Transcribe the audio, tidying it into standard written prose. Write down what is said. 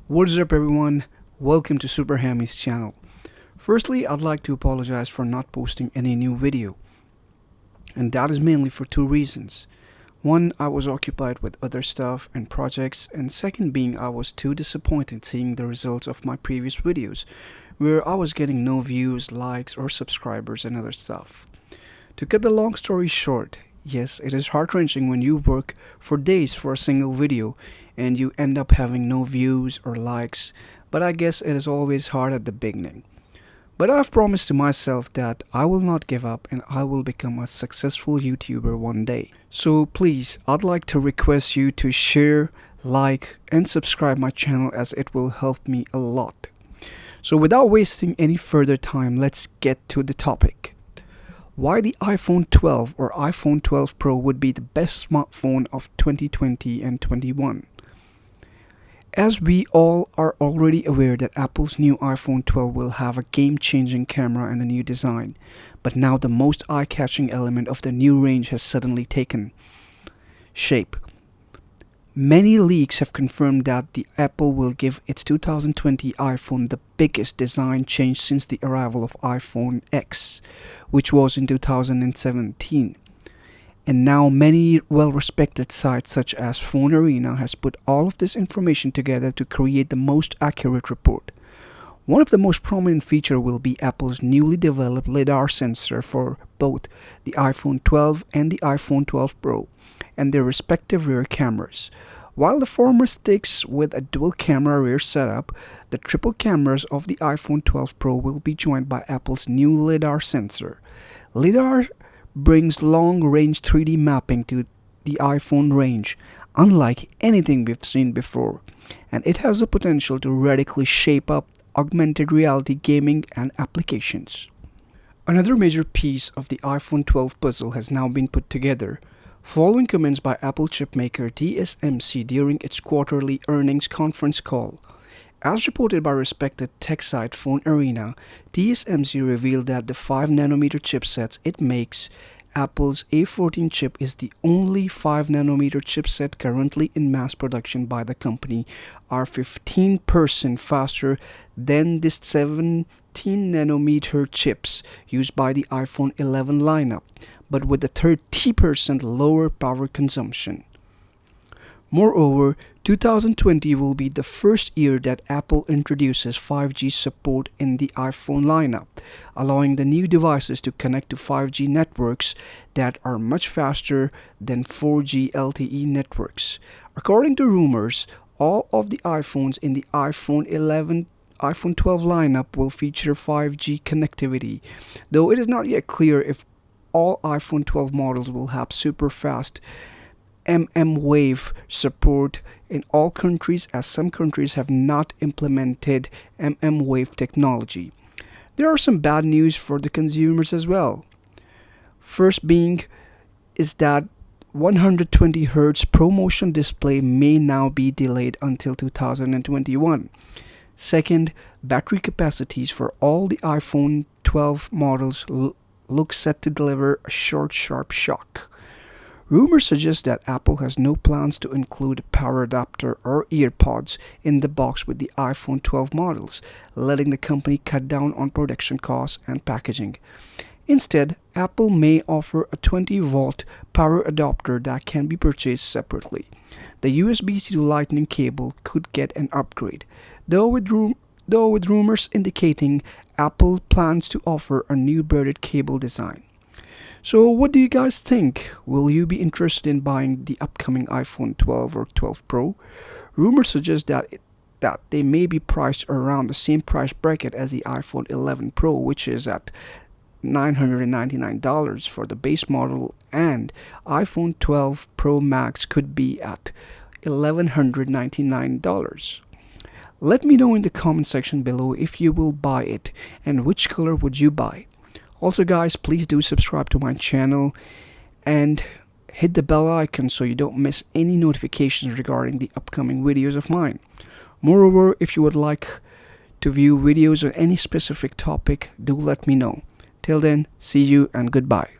What is up, everyone? Welcome to SuperHammy's channel. Firstly, I'd like to apologize for not posting any new video, and that is mainly for two reasons. One, I was occupied with other stuff and projects, and second being I was too disappointed seeing the results of my previous videos, where I was getting no views, likes, or subscribers and other stuff. To cut the long story short, yes, it is heart-wrenching when you work for days for a single video and you end up having no views or likes, but I guess it is always hard at the beginning. But I've promised to myself that I will not give up and I will become a successful YouTuber one day. So please, I'd like to request you to share, like, and subscribe my channel as it will help me a lot. So without wasting any further time, let's get to the topic. Why the iPhone 12 or iPhone 12 Pro would be the best smartphone of 2020 and 21. As we all are already aware that Apple's new iPhone 12 will have a game-changing camera and a new design, but now the most eye-catching element of the new range has suddenly taken shape. Many leaks have confirmed that the Apple will give its 2020 iPhone the biggest design change since the arrival of iPhone X, which was in 2017. And now many well-respected sites such as Phone Arena has put all of this information together to create the most accurate report. One of the most prominent features will be Apple's newly developed LiDAR sensor for both the iPhone 12 and the iPhone 12 Pro, and their respective rear cameras. While the former sticks with a dual camera rear setup, the triple cameras of the iPhone 12 Pro will be joined by Apple's new LiDAR sensor. LiDAR brings long-range 3D mapping to the iPhone range, unlike anything we've seen before, and it has the potential to radically shape up augmented reality gaming and applications. Another major piece of the iPhone 12 puzzle has now been put together, following comments by Apple chipmaker TSMC during its quarterly earnings conference call. As reported by respected tech site Phone Arena, TSMC revealed that the 5nm chipsets it makes, Apple's A14 chip, is the only 5nm chipset currently in mass production by the company, are 15% faster than the 17nm chips used by the iPhone 11 lineup, but with a 30% lower power consumption. Moreover, 2020 will be the first year that Apple introduces 5G support in the iPhone lineup, allowing the new devices to connect to 5G networks that are much faster than 4G LTE networks. According to rumors, all of the iPhones in the iPhone 11 iPhone 12 lineup will feature 5G connectivity, though it is not yet clear if all iPhone 12 models will have super fast mmWave support in all countries, as some countries have not implemented mmWave technology. There are some bad news for the consumers as well. First being is that 120Hz ProMotion display may now be delayed until 2021. Second, battery capacities for all the iPhone 12 models look set to deliver a short, sharp shock. Rumors suggest that Apple has no plans to include a power adapter or earpods in the box with the iPhone 12 models, letting the company cut down on production costs and packaging. Instead, Apple may offer a 20-volt power adapter that can be purchased separately. The USB-C to Lightning cable could get an upgrade, though with rumors indicating Apple plans to offer a new braided cable design. So what do you guys think? Will you be interested in buying the upcoming iPhone 12 or 12 Pro? Rumors suggest that they may be priced around the same price bracket as the iPhone 11 Pro, which is at $999 for the base model, and iPhone 12 Pro Max could be at $1,199. Let me know in the comment section below if you will buy it and which color would you buy. Also guys, please do subscribe to my channel and hit the bell icon so you don't miss any notifications regarding the upcoming videos of mine. Moreover, if you would like to view videos on any specific topic, do let me know. Till then, see you and goodbye.